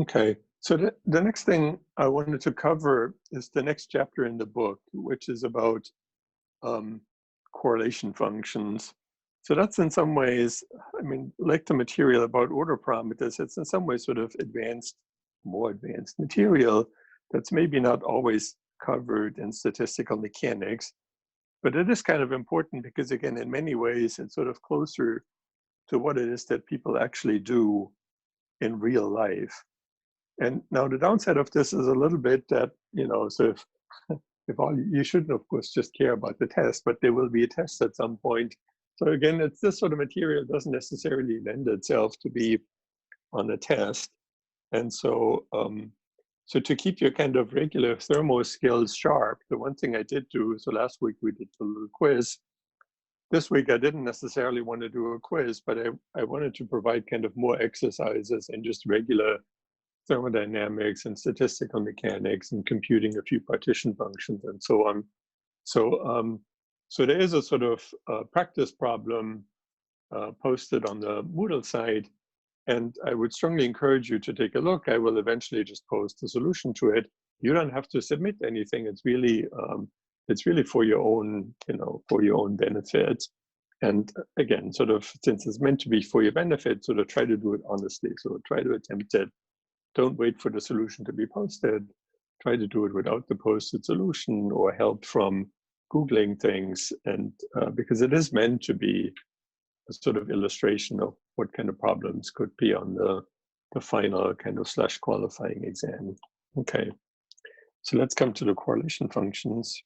Okay, so the next thing I wanted to cover is the next chapter in the book, which is about um, correlation functions. So that's in some ways, I mean, like the material about order parameters, it's in some ways sort of advanced, more advanced material that's maybe not always covered in statistical mechanics, but it is kind of important because, again, in many ways, it's sort of closer to what it is that people actually do in real life. And now the downside of this is a little bit that, so if all you shouldn't, of course, just care about the test, but there will be a test at some point. So again, it's this sort of material doesn't necessarily lend itself to be on a test. And so, so to keep your kind of regular thermo skills sharp, the one thing I did do, so last week we did a little quiz. This week I didn't necessarily want to do a quiz, but I wanted to provide kind of more exercises and just regular thermodynamics and statistical mechanics and computing a few partition functions and so on. So, so there is a sort of practice problem posted on the Moodle site, and I would strongly encourage you to take a look. I will eventually just post a solution to it. You don't have to submit anything. It's really for your own, for your own benefit. And again, sort of, since it's meant to be for your benefit, sort of try to do it honestly. So try to attempt it. Don't wait for the solution to be posted. Try to do it without the posted solution or help from Googling things. And because it is meant to be a sort of illustration of what kind of problems could be on the final kind of / qualifying exam. Okay, so let's come to the correlation functions.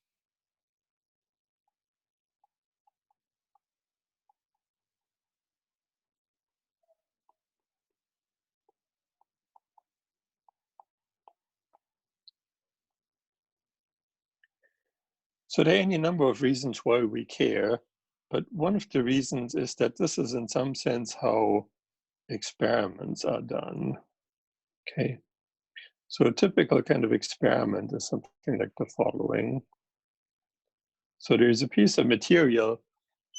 So there are any number of reasons why we care, but one of the reasons is that this is in some sense how experiments are done. Okay, so a typical kind of experiment is something like the following. So there's a piece of material,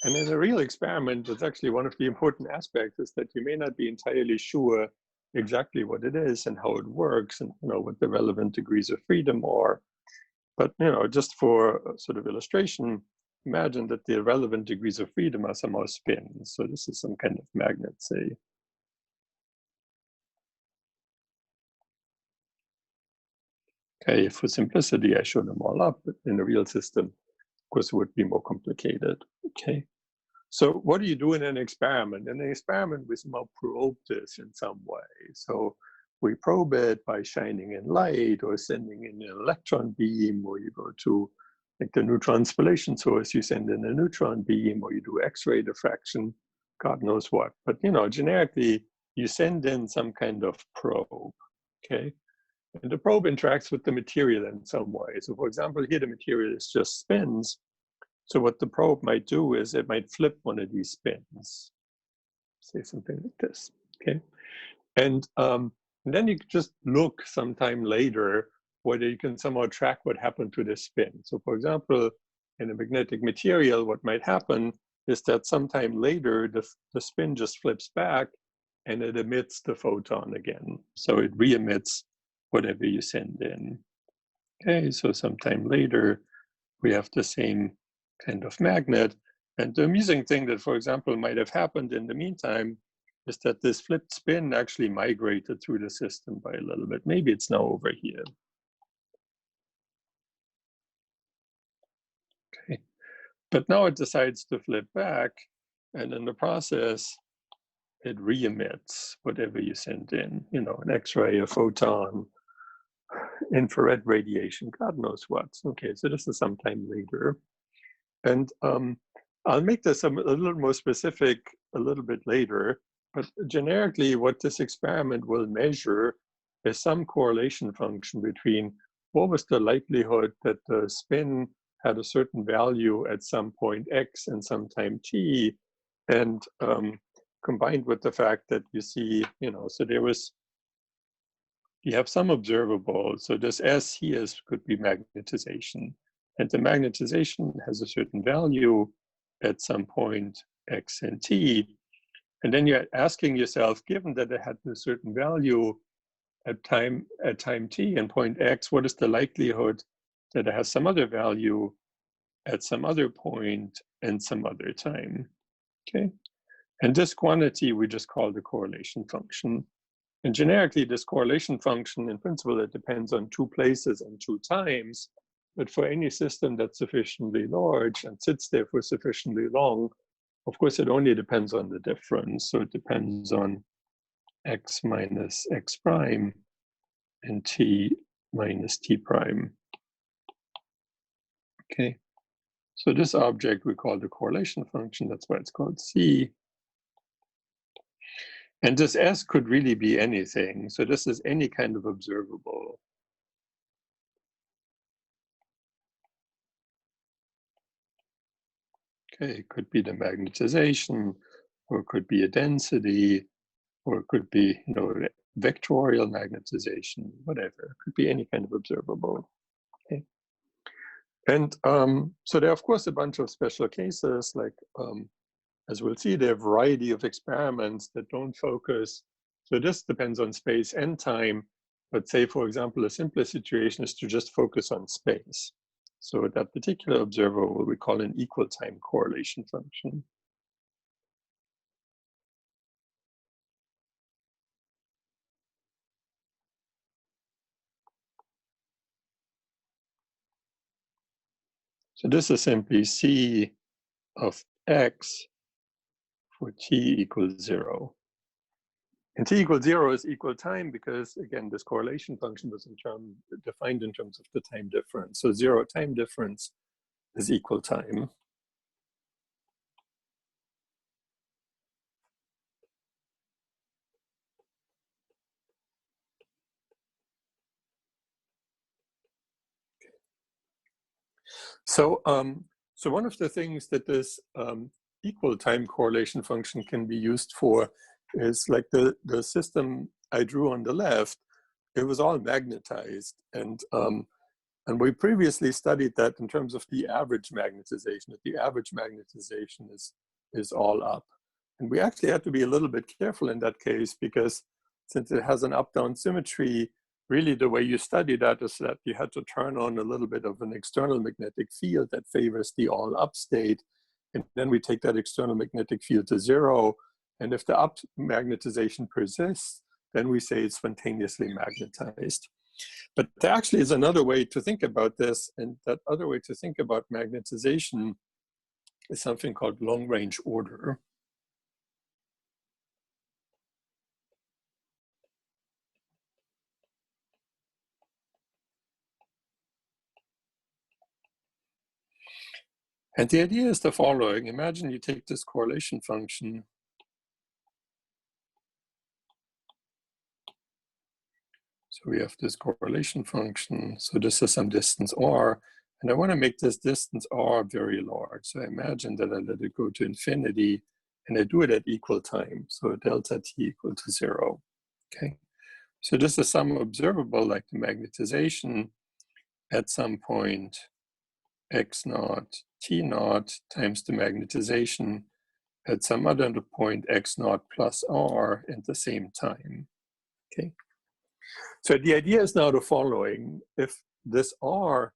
and in a real experiment, it's actually one of the important aspects is that you may not be entirely sure exactly what it is and how it works and what the relevant degrees of freedom are. But just for sort of illustration, imagine that the relevant degrees of freedom are somehow spins. So this is some kind of magnet, say. Okay, for simplicity, I show them all up. But in a real system, of course, it would be more complicated. Okay, so what do you do in an experiment? In an experiment, we somehow probe this in some way. So we probe it by shining in light or sending in an electron beam, or you go to like the neutron spallation source, you send in a neutron beam, or you do X-ray diffraction, God knows what. But generically, you send in some kind of probe, okay? And the probe interacts with the material in some way. So for example, here the material is just spins. So what the probe might do is it might flip one of these spins, say something like this, okay? And then you just look sometime later whether you can somehow track what happened to the spin. So for example, in a magnetic material, what might happen is that sometime later, the spin just flips back and it emits the photon again. So it re-emits whatever you send in. Okay, so sometime later, we have the same kind of magnet. And the amusing thing that, for example, might have happened in the meantime is that this flipped spin actually migrated through the system by a little bit. Maybe it's now over here. Okay, but now it decides to flip back, and in the process, it re-emits whatever you send in, an X-ray, a photon, infrared radiation, God knows what. Okay, so this is sometime later. And I'll make this a little more specific a little bit later, but generically what this experiment will measure is some correlation function between what was the likelihood that the spin had a certain value at some point x and some time t, and combined with the fact that you see, so you have some observable, so this S here could be magnetization, and the magnetization has a certain value at some point x and t, and then you're asking yourself, given that it had a certain value at time t and point x, what is the likelihood that it has some other value at some other point and some other time, okay? And this quantity we just call the correlation function. And generically, this correlation function, in principle, it depends on two places and two times. But for any system that's sufficiently large and sits there for sufficiently long, of course, it only depends on the difference. So it depends on x minus x prime and t minus t prime. Okay. So this object we call the correlation function. That's why it's called C. And this S could really be anything. So this is any kind of observable. Okay, it could be the magnetization, or it could be a density, or it could be, vectorial magnetization, whatever. It could be any kind of observable. Okay. And so there are, of course, a bunch of special cases, like, as we'll see, there are a variety of experiments that don't focus. So this depends on space and time. But say, for example, a simpler situation is to just focus on space. So that particular observable we call an equal time correlation function. So this is simply C of x for t equals 0. And t equals 0 is equal time because, again, this correlation function was defined in terms of the time difference. So 0 time difference is equal time. So, so one of the things that this equal time correlation function can be used for is like the system I drew on the left. It was all magnetized, and we previously studied that in terms of the average magnetization. That the average magnetization is all up, and we actually had to be a little bit careful in that case because since it has an up-down symmetry, really the way you study that is that you had to turn on a little bit of an external magnetic field that favors the all-up state, and then we take that external magnetic field to 0, and if the up magnetization persists, then we say it's spontaneously magnetized. But there actually is another way to think about this, and that other way to think about magnetization is something called long-range order. And the idea is the following. Imagine you take this correlation function. So we have this correlation function. So this is some distance r. And I want to make this distance r very large. So I imagine that I let it go to infinity. And I do it at equal time. So delta t equal to 0. Okay. So this is some observable, like the magnetization at some point x naught t naught times the magnetization at some other point x naught plus r at the same time. Okay. So the idea is now the following. If this r,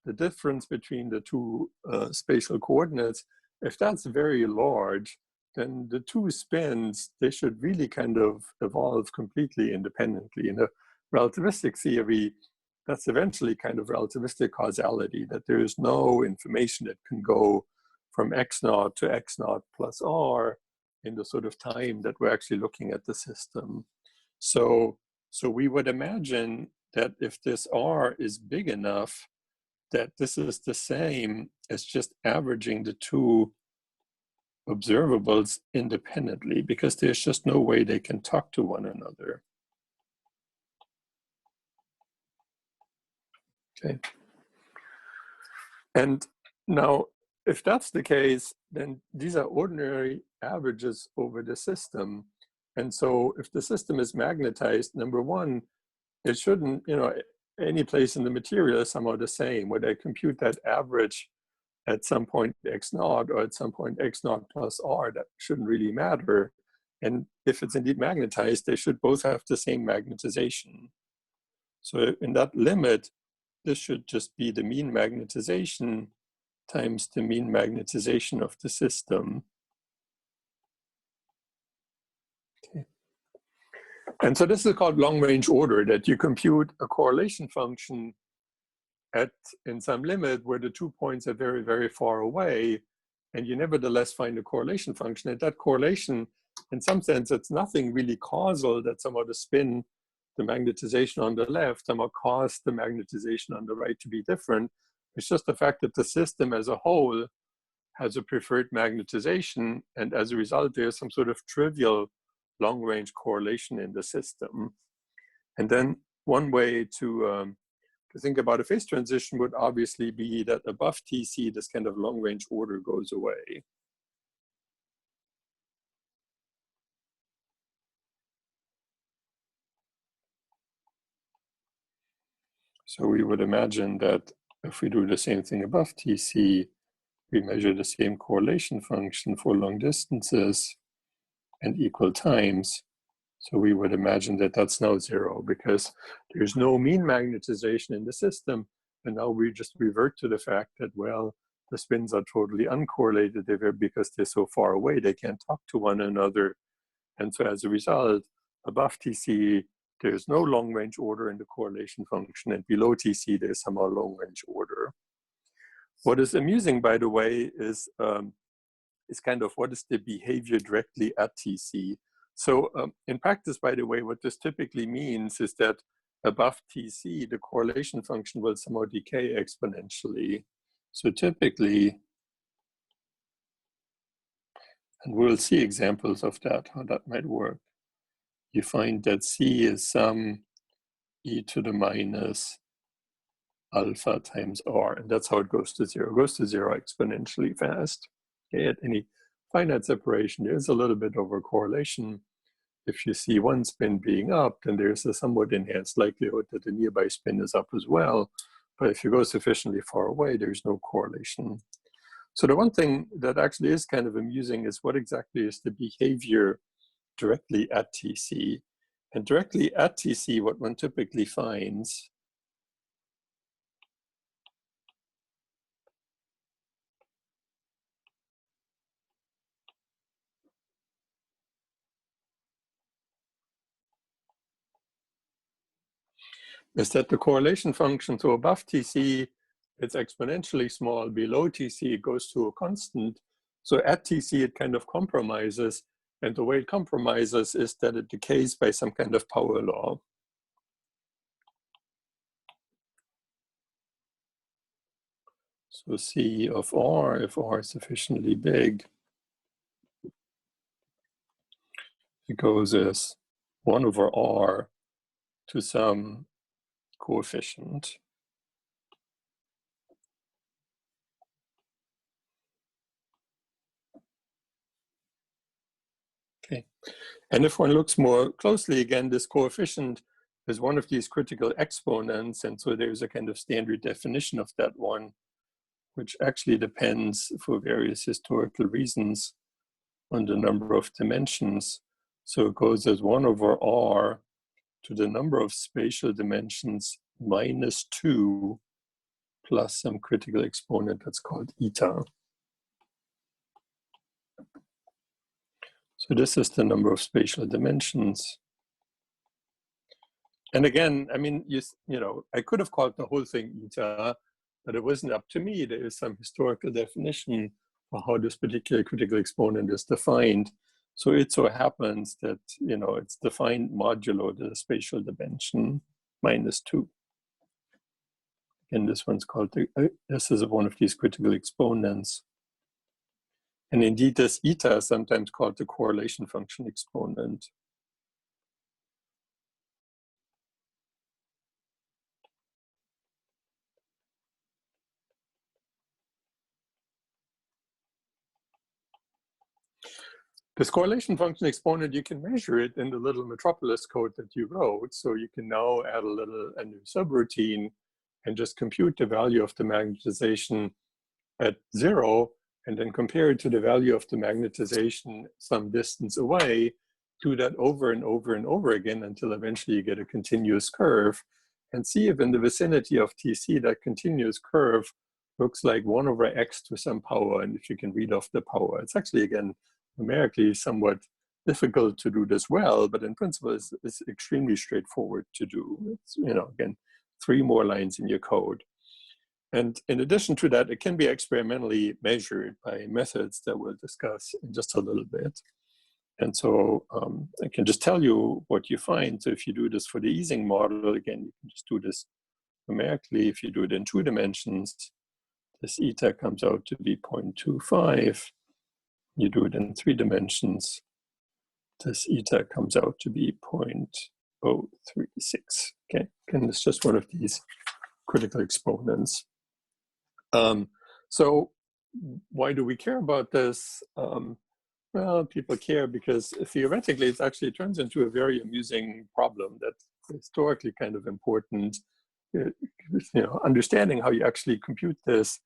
the difference between the two spatial coordinates, if that's very large, then the two spins, they should really kind of evolve completely independently. In a relativistic theory, that's eventually kind of relativistic causality, that there is no information that can go from x naught to x naught plus r in the sort of time that we're actually looking at the system. So we would imagine that if this r is big enough, that this is the same as just averaging the two observables independently, because there's just no way they can talk to one another. Okay. And now, if that's the case, then these are ordinary averages over the system. And so if the system is magnetized, number one, it shouldn't, any place in the material is somehow the same. Whether I compute that average at some point x naught or at some point x naught plus r, that shouldn't really matter. And if it's indeed magnetized, they should both have the same magnetization. So in that limit, this should just be the mean magnetization times the mean magnetization of the system. Okay. And so this is called long-range order, that you compute a correlation function in some limit where the 2 points are very, very far away, and you nevertheless find a correlation function. And that correlation, in some sense, it's nothing really causal, that somehow the spin, the magnetization on the left, somehow caused the magnetization on the right to be different. It's just the fact that the system as a whole has a preferred magnetization, and as a result, there's some sort of trivial long-range correlation in the system. And then one way to think about a phase transition would obviously be that above TC, this kind of long-range order goes away. So we would imagine that if we do the same thing above TC, we measure the same correlation function for long distances and equal times. So we would imagine that that's now zero because there's no mean magnetization in the system. And now we just revert to the fact that, well, the spins are totally uncorrelated because they're so far away, they can't talk to one another. And so as a result, above TC, there's no long-range order in the correlation function, and below TC, there's somehow long-range order. What is amusing, by the way, is kind of what is the behavior directly at TC. So in practice, by the way, what this typically means is that above TC, the correlation function will somehow decay exponentially. So typically, and we'll see examples of that, how that might work. You find that C is some e to the minus alpha times r, and that's how it goes to zero. It goes to zero exponentially fast. Okay, at any finite separation, there's a little bit of a correlation. If you see one spin being up, then there's a somewhat enhanced likelihood that the nearby spin is up as well. But if you go sufficiently far away, there's no correlation. So the one thing that actually is kind of amusing is what exactly is the behavior directly at TC. And directly at TC, what one typically finds is that the correlation function, so above TC, it's exponentially small. Below TC, it goes to a constant. So at TC, it kind of compromises. And the way it compromises is that it decays by some kind of power law. So C of R, if R is sufficiently big, it goes as 1 over R to some coefficient. Okay. And if one looks more closely, again, this coefficient is one of these critical exponents. And so there's a kind of standard definition of that one, which actually depends for various historical reasons on the number of dimensions. So it goes as 1 over R to the number of spatial dimensions minus 2 plus some critical exponent that's called eta. So this is the number of spatial dimensions. And again, I mean, you know, I could have called the whole thing eta, but it wasn't up to me. There is some historical definition for how this particular critical exponent is defined. So it so happens that, you know, it's defined modulo the spatial dimension minus 2. And this one's called, this is one of these critical exponents. And indeed, this eta is sometimes called the correlation function exponent. This correlation function exponent, you can measure it in the little Metropolis code that you wrote. So you can now add a new subroutine and just compute the value of the magnetization at 0, and then compare it to the value of the magnetization some distance away. Do that over and over and over again until eventually you get a continuous curve. and see if in the vicinity of TC that continuous curve looks like 1 over x to some power, and if you can read off the power. It's actually, again, numerically somewhat difficult to do this well, but in principle it's extremely straightforward to do. It's, you know, again, 3 more lines in your code. And in addition to that, it can be experimentally measured by methods that we'll discuss in just a little bit. And so I can just tell you what you find. So if you do this for the easing model, again, you can just do this numerically. If you do it in 2 dimensions, this eta comes out to be 0.25. You do it in 3 dimensions, this eta comes out to be 0.036. Okay, and it's just one of these critical exponents. So why do we care about this? Well, people care because theoretically it actually turns into a very amusing problem that's historically kind of important. You know, understanding how you actually compute this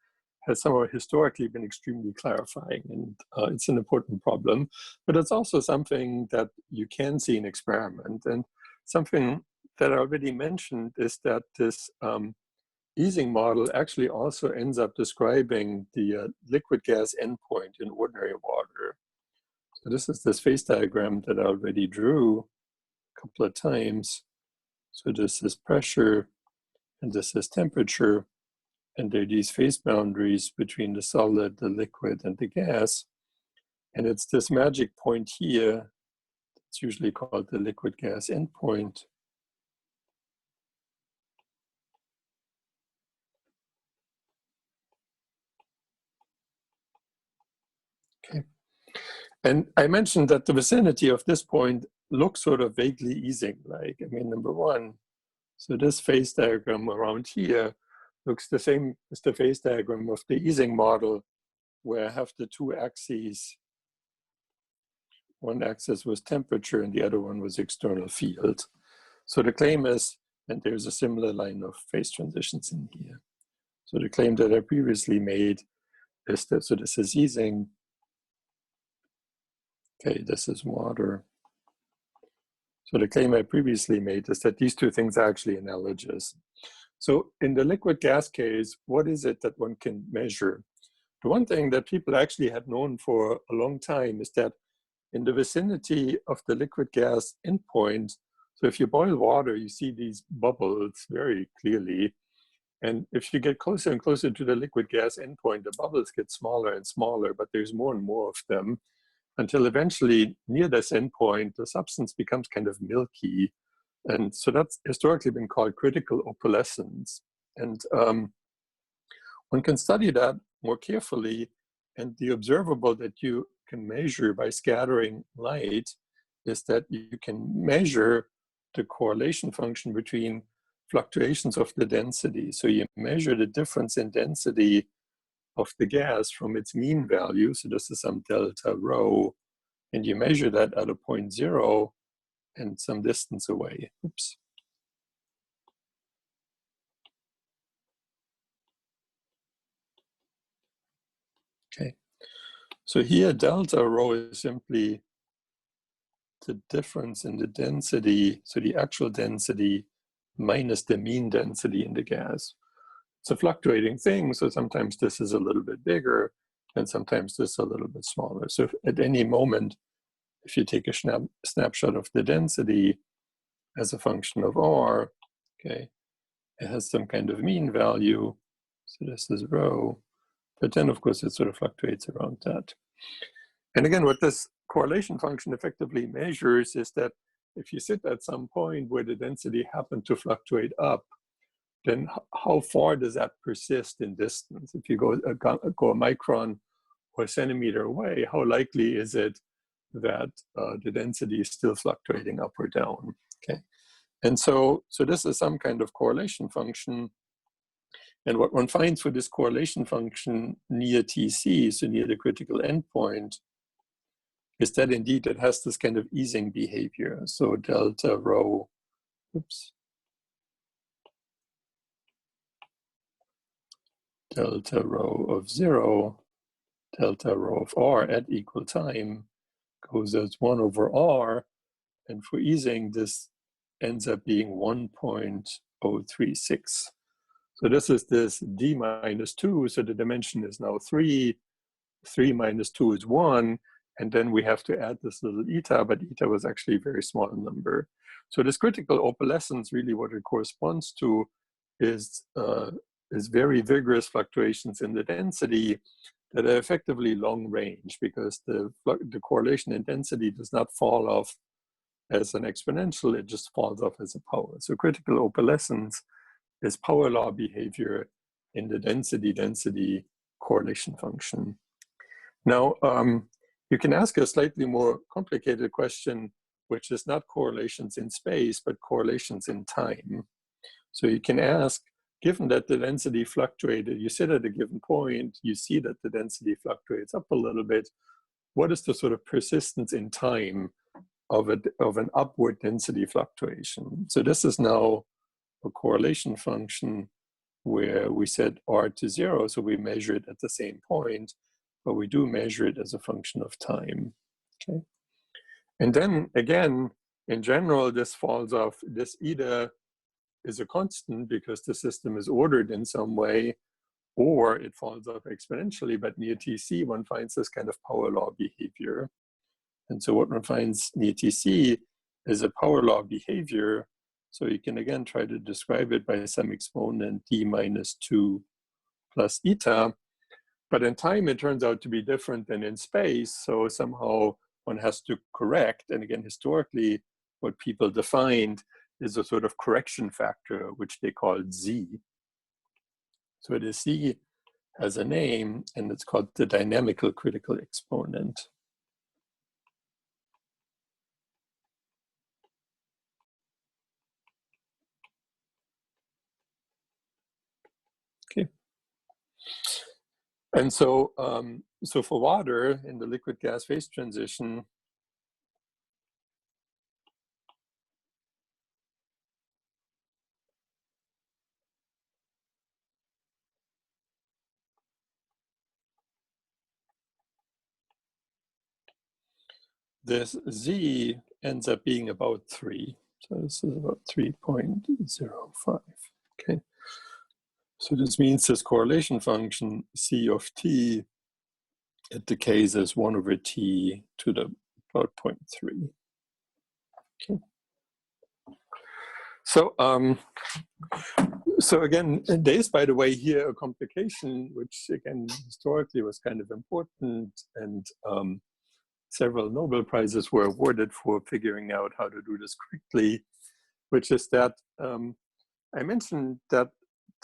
has somehow historically been extremely clarifying, and it's an important problem. But it's also something that you can see in experiment, and something that I already mentioned is that this easing model actually also ends up describing the liquid gas endpoint in ordinary water. So this is this phase diagram that I already drew a couple of times. So this is pressure, and this is temperature, and there are these phase boundaries between the solid, the liquid, and the gas. And it's this magic point here, it's usually called the liquid gas endpoint. Okay. And I mentioned that the vicinity of this point looks sort of vaguely easing, like, I mean, number one, so this phase diagram around here looks the same as the phase diagram of the easing model, where I have the 2 axes. One axis was temperature and the other one was external field. So the claim is, and there's a similar line of phase transitions in here. So the claim that I previously made is that, so this is easing. Okay, this is water. So the claim I previously made is that these 2 things are actually analogous. So in the liquid gas case, what is it that one can measure? The one thing that people actually had known for a long time is that in the vicinity of the liquid gas endpoint, so if you boil water, you see these bubbles very clearly. And if you get closer and closer to the liquid gas endpoint, the bubbles get smaller and smaller, but there's more and more of them, until eventually near this endpoint, the substance becomes kind of milky. And so that's historically been called critical opalescence. And one can study that more carefully, and the observable that you can measure by scattering light is that you can measure the correlation function between fluctuations of the density. So you measure the difference in density of the gas from its mean value, so this is some delta rho, and you measure that at a point 0 and some distance away. Oops. Okay, so here delta rho is simply the difference in the density, so the actual density minus the mean density in the gas. It's a fluctuating thing, so sometimes this is a little bit bigger, and sometimes this is a little bit smaller. So at any moment, if you take a snapshot of the density as a function of r, okay, it has some kind of mean value, so this is rho, but then of course it sort of fluctuates around that. And again, what this correlation function effectively measures is that if you sit at some point where the density happened to fluctuate up, then how far does that persist in distance? If you go a micron or a centimeter away, how likely is it that the density is still fluctuating up or down? Okay, and so this is some kind of correlation function. And what one finds for this correlation function near TC, so near the critical endpoint, is that indeed it has this kind of easing behavior. So delta rho, oops, delta rho of 0, delta rho of r at equal time goes as 1 over r, and for easing this ends up being 1.0 0.036. So this is this d minus 2, so the dimension is now 3. 3 minus 2 is 1, and then we have to add this little eta, but eta was actually a very small number. So this critical opalescence, really what it corresponds to is very vigorous fluctuations in the density that are effectively long range, because the correlation in density does not fall off as an exponential, it just falls off as a power. So critical opalescence is power law behavior in the density correlation function. Now, you can ask a slightly more complicated question, which is not correlations in space, but correlations in time. So you can ask, given that the density fluctuated, you sit at a given point, you see that the density fluctuates up a little bit, what is the sort of persistence in time of an upward density fluctuation? So this is now a correlation function where we set r to 0, so we measure it at the same point, but we do measure it as a function of time, okay? And then again, in general, this falls off, this either is a constant because the system is ordered in some way, or it falls off exponentially, but near TC, one finds this kind of power law behavior. And so what one finds near TC is a power law behavior. So you can again try to describe it by some exponent d minus 2 plus eta. But in time, it turns out to be different than in space. So somehow one has to correct. And again, historically, what people defined is a sort of correction factor, which they call Z. So the Z has a name, and it's called the dynamical critical exponent. Okay. And so, so for water in the liquid gas phase transition, this Z ends up being about 3. So this is about 3.05, okay? So this means this correlation function C of t, it decays as 1 over t to the about 0.3. Okay. So, so again, there is, by the way, here a complication, which again, historically was kind of important, and several Nobel Prizes were awarded for figuring out how to do this quickly, which is that I mentioned that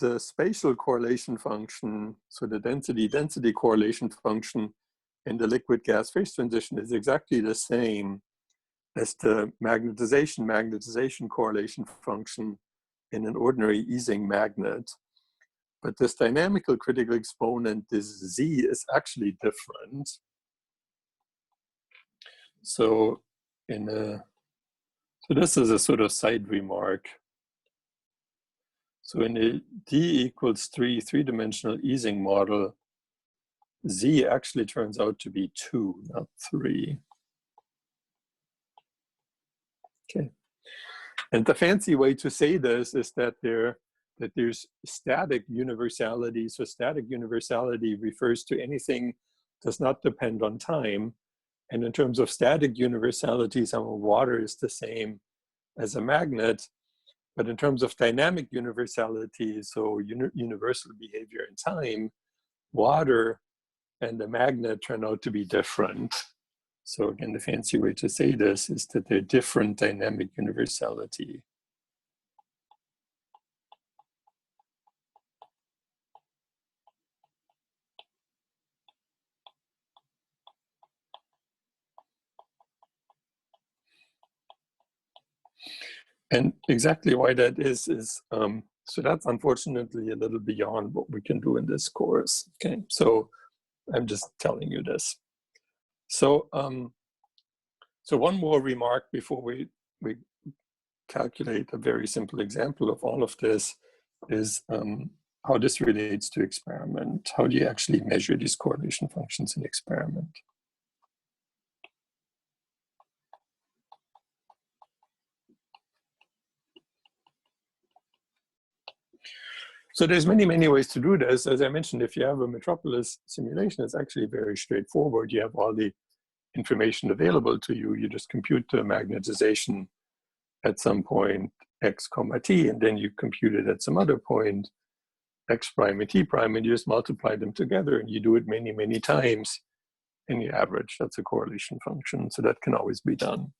the spatial correlation function, so the density correlation function in the liquid gas phase transition is exactly the same as the magnetization correlation function in an ordinary Ising magnet. But this dynamical critical exponent, this Z, is actually different. So so this is a sort of side remark. So in a D equals 3 three-dimensional Ising model, Z actually turns out to be 2, not 3. Okay. And the fancy way to say this is that there's static universality. So static universality refers to anything does not depend on time. And in terms of static universality, some water is the same as a magnet. But in terms of dynamic universality, so universal behavior in time, water and the magnet turn out to be different. So again, the fancy way to say this is that they're different dynamic universality. And exactly why that is so that's unfortunately a little beyond what we can do in this course. Okay, so I'm just telling you this. So so one more remark before we calculate a very simple example of all of this is how this relates to experiment. How do you actually measure these correlation functions in experiment? So there's many ways to do this. As I mentioned, if you have a metropolis simulation, it's actually very straightforward. You have all the information available to you. You just compute the magnetization at some point x comma t, and then you compute it at some other point x prime and t prime, and you just multiply them together, and you do it many times, and you average. That's a correlation function, so that can always be done.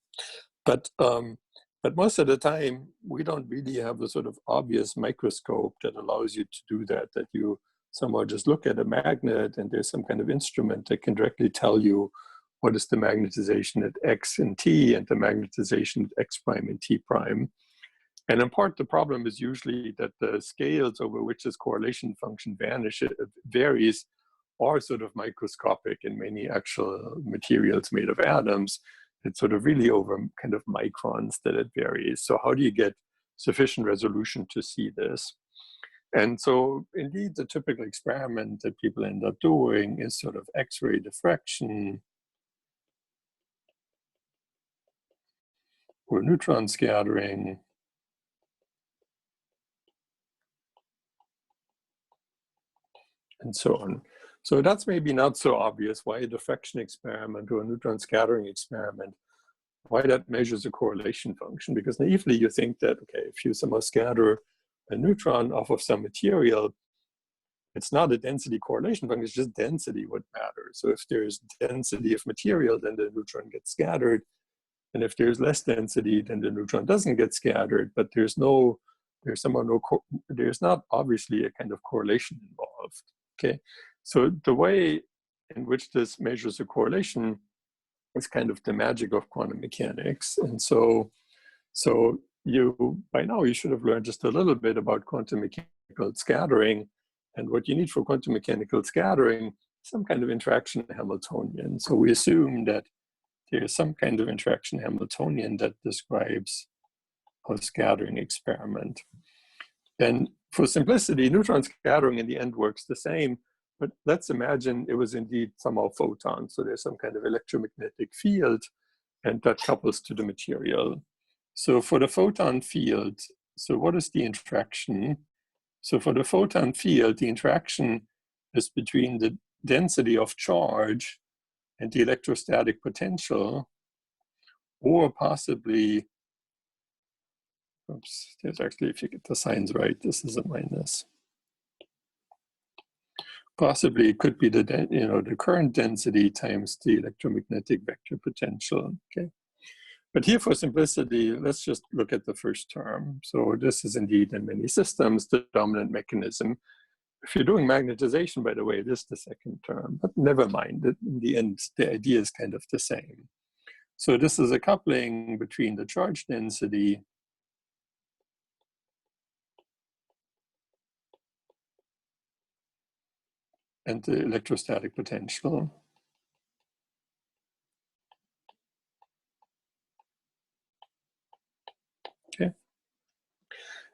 But most of the time, we don't really have a sort of obvious microscope that allows you to do that, that you somehow just look at a magnet and there's some kind of instrument that can directly tell you what is the magnetization at x and t and the magnetization at x prime and t prime. And in part, the problem is usually that the scales over which this correlation function varies are sort of microscopic in many actual materials made of atoms. It's sort of really over kind of microns that it varies. So how do you get sufficient resolution to see this? And so indeed, the typical experiment that people end up doing is sort of X-ray diffraction or neutron scattering. And so on. So that's maybe not so obvious why a diffraction experiment or a neutron scattering experiment, why that measures a correlation function. Because naively you think that, okay, if you somehow scatter a neutron off of some material, it's not a density correlation function, it's just density what matters. So if there's density of material, then the neutron gets scattered. And if there's less density, then the neutron doesn't get scattered, but there's not obviously a kind of correlation involved. Okay, so the way in which this measures a correlation is kind of the magic of quantum mechanics. And so by now you should have learned just a little bit about quantum mechanical scattering, and what you need for quantum mechanical scattering, some kind of interaction Hamiltonian. So we assume that there's some kind of interaction Hamiltonian that describes a scattering experiment. And for simplicity, neutron scattering in the end works the same, but let's imagine it was indeed somehow photons. So there's some kind of electromagnetic field, and that couples to the material. So for the photon field, so what is the interaction? So for the photon field, the interaction is between the density of charge and the electrostatic potential, or possibly, oops, there's actually, if you get the signs right, this is a minus. Possibly it could be the current density times the electromagnetic vector potential, okay? But here for simplicity, let's just look at the first term. So this is indeed in many systems the dominant mechanism. If you're doing magnetization, by the way, this is the second term, but never mind, in the end, the idea is kind of the same. So this is a coupling between the charge density and the electrostatic potential. Okay.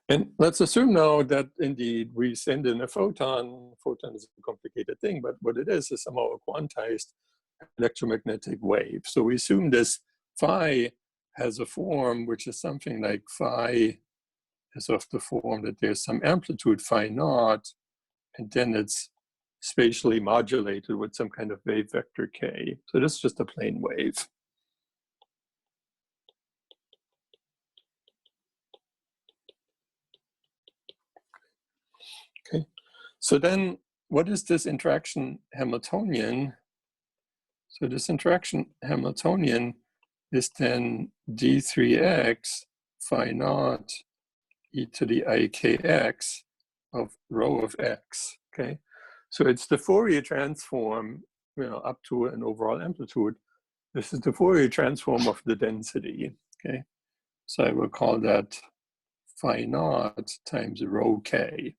And let's assume now that indeed we send in a photon. Photon is a complicated thing, but what it is somehow a quantized electromagnetic wave. So we assume this phi has a form which is something like phi is of the form that there's some amplitude phi naught, and then it's spatially modulated with some kind of wave vector k. So this is just a plain wave. Okay, so then what is this interaction Hamiltonian? So this interaction Hamiltonian is then d3x phi naught e to the ikx of rho of x, okay? So it's the Fourier transform, up to an overall amplitude. This is the Fourier transform of the density, okay? So I will call that phi naught times rho k.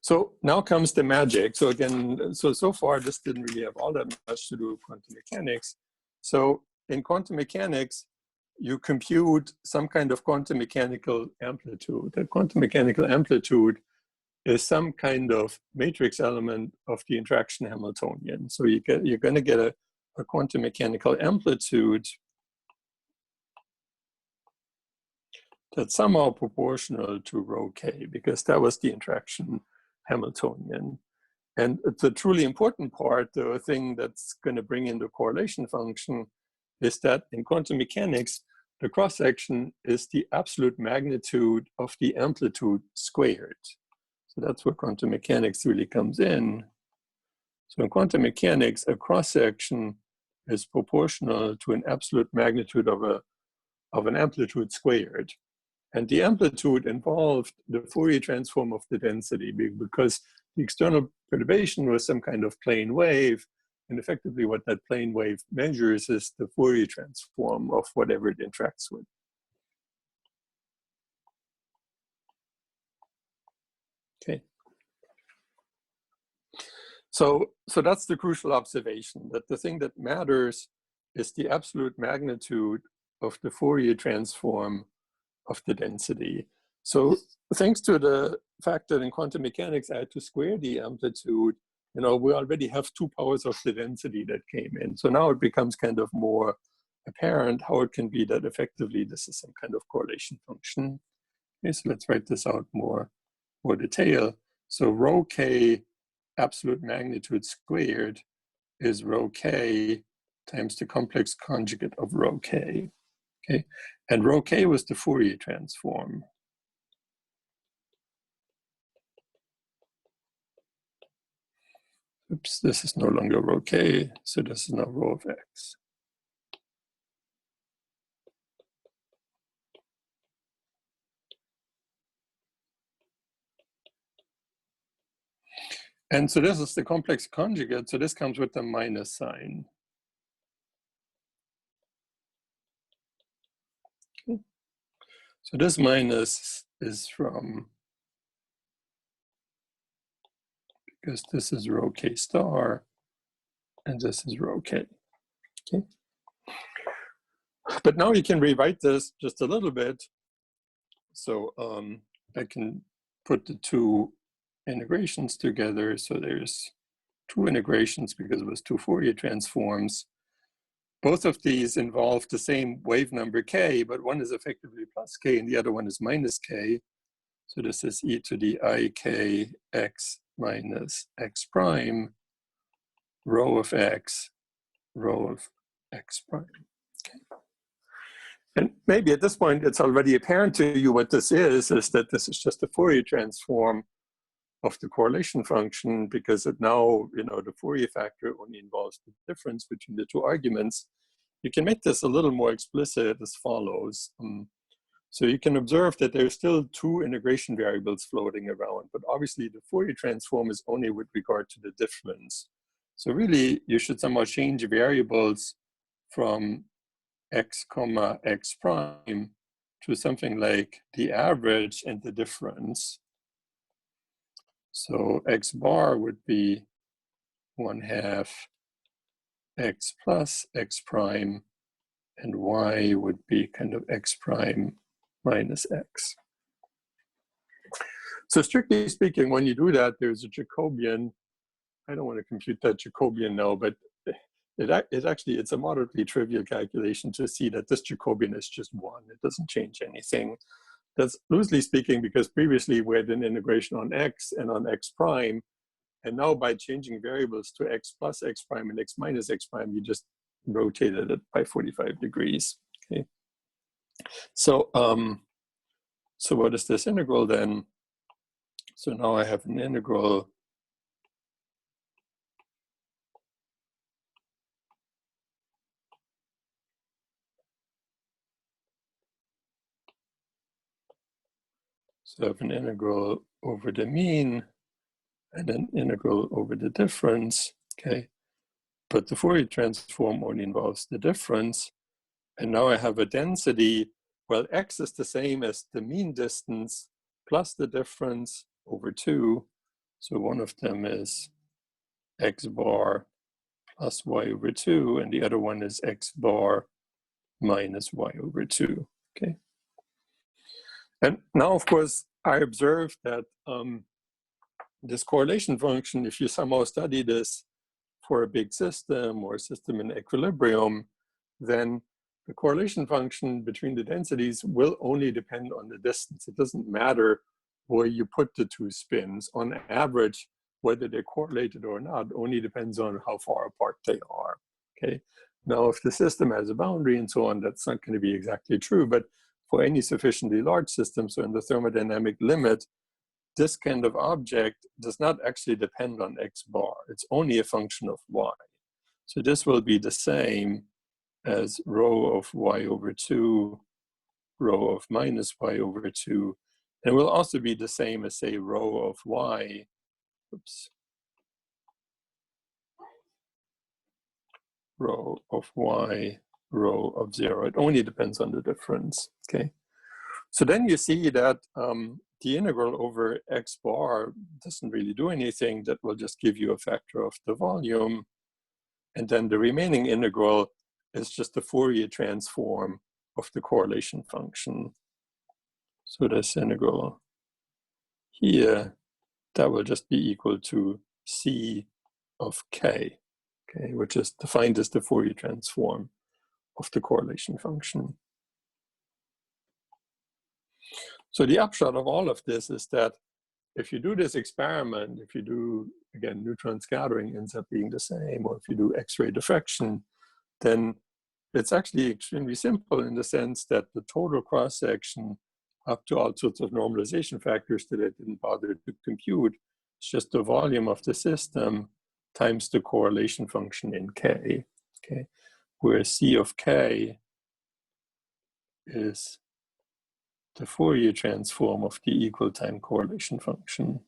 So now comes the magic. So again, so far this didn't really have all that much to do with quantum mechanics. So in quantum mechanics, you compute some kind of quantum mechanical amplitude. That quantum mechanical amplitude is some kind of matrix element of the interaction Hamiltonian. So you're going to get a quantum mechanical amplitude that's somehow proportional to rho k, because that was the interaction Hamiltonian. And the truly important part, the thing that's going to bring in the correlation function, is that in quantum mechanics, the cross-section is the absolute magnitude of the amplitude squared. So that's where quantum mechanics really comes in. So in quantum mechanics, a cross-section is proportional to an absolute magnitude of an amplitude squared. And the amplitude involved the Fourier transform of the density, because the external perturbation was some kind of plane wave. And effectively what that plane wave measures is the Fourier transform of whatever it interacts with. Okay. So that's the crucial observation, that the thing that matters is the absolute magnitude of the Fourier transform of the density. So thanks to the fact that in quantum mechanics I had to square the amplitude, we already have 2 powers of the density that came in. So now it becomes kind of more apparent how it can be that effectively this is some kind of correlation function. Okay, so let's write this out more detail. So rho k absolute magnitude squared is rho k times the complex conjugate of rho k. Okay, and rho k was the Fourier transform. Oops, this is no longer rho k, so this is now rho of x. And so this is the complex conjugate, so this comes with the minus sign. Okay. So this minus is from, because this is rho k star, and this is rho k. Okay. But now you can rewrite this just a little bit. So I can put the 2 integrations together. So there's 2 integrations because it was 2 Fourier transforms. Both of these involve the same wave number k, but one is effectively plus k and the other one is minus k. So this is e to the I k x minus x prime, rho of x, rho of x prime. Okay. And maybe at this point it's already apparent to you what this is that this is just a Fourier transform of the correlation function, because it now, the Fourier factor only involves the difference between the 2 arguments. You can make this a little more explicit as follows. So you can observe that there's still 2 integration variables floating around, but obviously the Fourier transform is only with regard to the difference. So really, you should somehow change variables from x comma x prime to something like the average and the difference. So x bar would be 1/2 x plus x prime, and y would be kind of x prime minus x. So strictly speaking, when you do that, there's a Jacobian. I don't want to compute that Jacobian now, but it's a moderately trivial calculation to see that this Jacobian is just 1. It doesn't change anything. That's loosely speaking because previously we had an integration on x and on x prime, and now by changing variables to x plus x prime and x minus x prime, you just rotated it by 45 degrees. Okay. So so what is this integral then? So now I have an integral So I have an integral over the mean and an integral over the difference, okay? But the Fourier transform only involves the difference. And now I have a density. Well, x is the same as the mean distance plus the difference over 2. So one of them is x bar plus y over 2, and the other one is x bar minus y over 2, okay? And now, of course, I observed that this correlation function, if you somehow study this for a big system or a system in equilibrium, then the correlation function between the densities will only depend on the distance. It doesn't matter where you put the two spins. On average, whether they're correlated or not only depends on how far apart they are, okay? Now, if the system has a boundary and so on, that's not going to be exactly true, but for any sufficiently large system, so in the thermodynamic limit, this kind of object does not actually depend on x bar. It's only a function of y. So this will be the same as rho of y over 2, rho of minus y over 2. And will also be the same as, say, rho of y, oops, rho of y, rho of 0. It only depends on the difference, okay? So then you see that the integral over x bar doesn't really do anything. That will just give you a factor of the volume. And then the remaining integral is just the Fourier transform of the correlation function. So this integral here, that will just be equal to C of k, okay, which is defined as the Fourier transform of the correlation function. So the upshot of all of this is that if you do this experiment, if you do, again, neutron scattering ends up being the same, or if you do X-ray diffraction, then it's actually extremely simple in the sense that the total cross-section up to all sorts of normalization factors that I didn't bother to compute, it's just the volume of the system times the correlation function in K, okay? Where C of K is the Fourier transform of the equal time correlation function.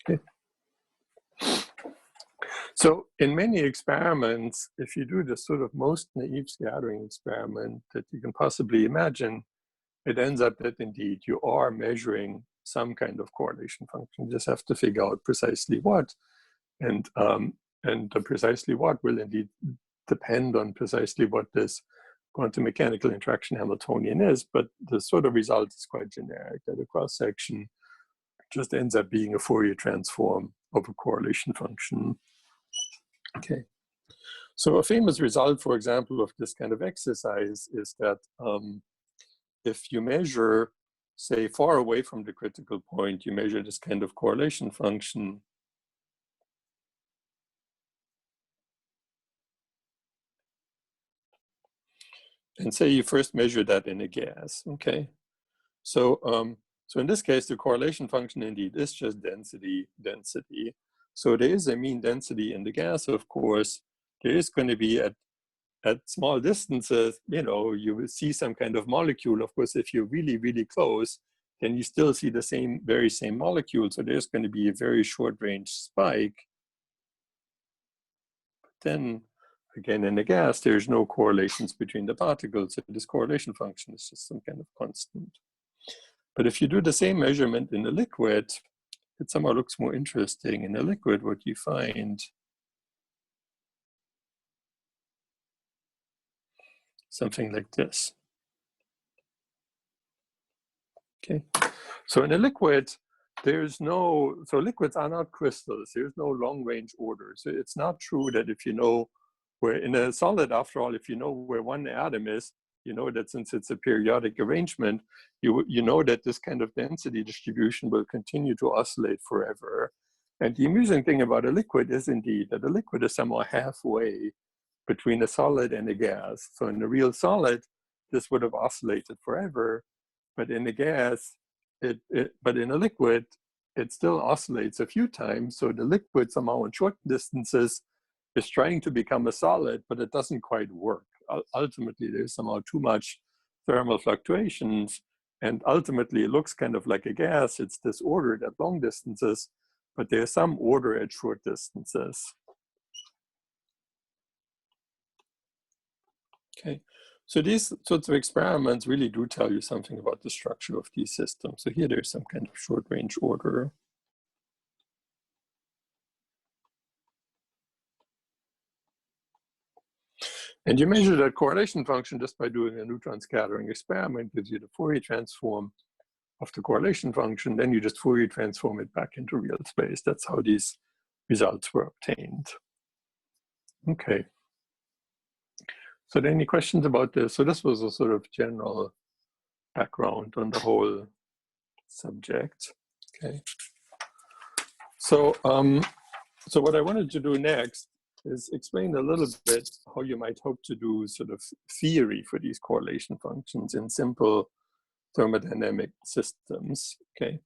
Okay. So in many experiments, if you do the sort of most naive scattering experiment that you can possibly imagine, it ends up that indeed you are measuring some kind of correlation function. You just have to figure out precisely what. And the precisely what will indeed depend on precisely what this quantum mechanical interaction Hamiltonian is, but the sort of result is quite generic, that a cross-section just ends up being a Fourier transform of a correlation function. Okay. So a famous result, for example, of this kind of exercise is that if you measure, say, far away from the critical point, you measure this kind of correlation function, and say you first measure that in a gas, okay? So, so in this case, the correlation function indeed is just density. So there is a mean density in the gas, of course. There is going to be at small distances, you know, you will see some kind of molecule. Of course, if you're really, really close, then you still see the very same molecule. So there's going to be a very short range spike. But then again, in the gas, there's no correlations between the particles. So this correlation function is just some kind of constant. But if you do the same measurement in a liquid, it somehow looks more interesting. In a liquid, what you find something like this. Okay, so in a liquid, there's no, so liquids are not crystals. There's no long range order. So it's not true that if you know where, in a solid, after all, if you know where one atom is, you know that since it's a periodic arrangement, you know that this kind of density distribution will continue to oscillate forever. And the amusing thing about a liquid is indeed that a liquid is somehow halfway between a solid and a gas. So in a real solid, this would have oscillated forever, but in a gas, but in a liquid, it still oscillates a few times. So the liquid somehow in short distances is trying to become a solid, but it doesn't quite work. Ultimately, there's somehow too much thermal fluctuations, and ultimately it looks kind of like a gas. It's disordered at long distances, but there's some order at short distances. Okay, So these sorts of experiments really do tell you something about the structure of these systems. So here there's some kind of short range order. And you measure that correlation function just by doing a neutron scattering experiment, gives you the Fourier transform of the correlation function, then you just Fourier transform it back into real space. That's how these results were obtained. Okay. So any questions about this? So this was a sort of general background on the whole subject. Okay. So, so what I wanted to do next is explain a little bit how you might hope to do sort of theory for these correlation functions in simple thermodynamic systems. Okay.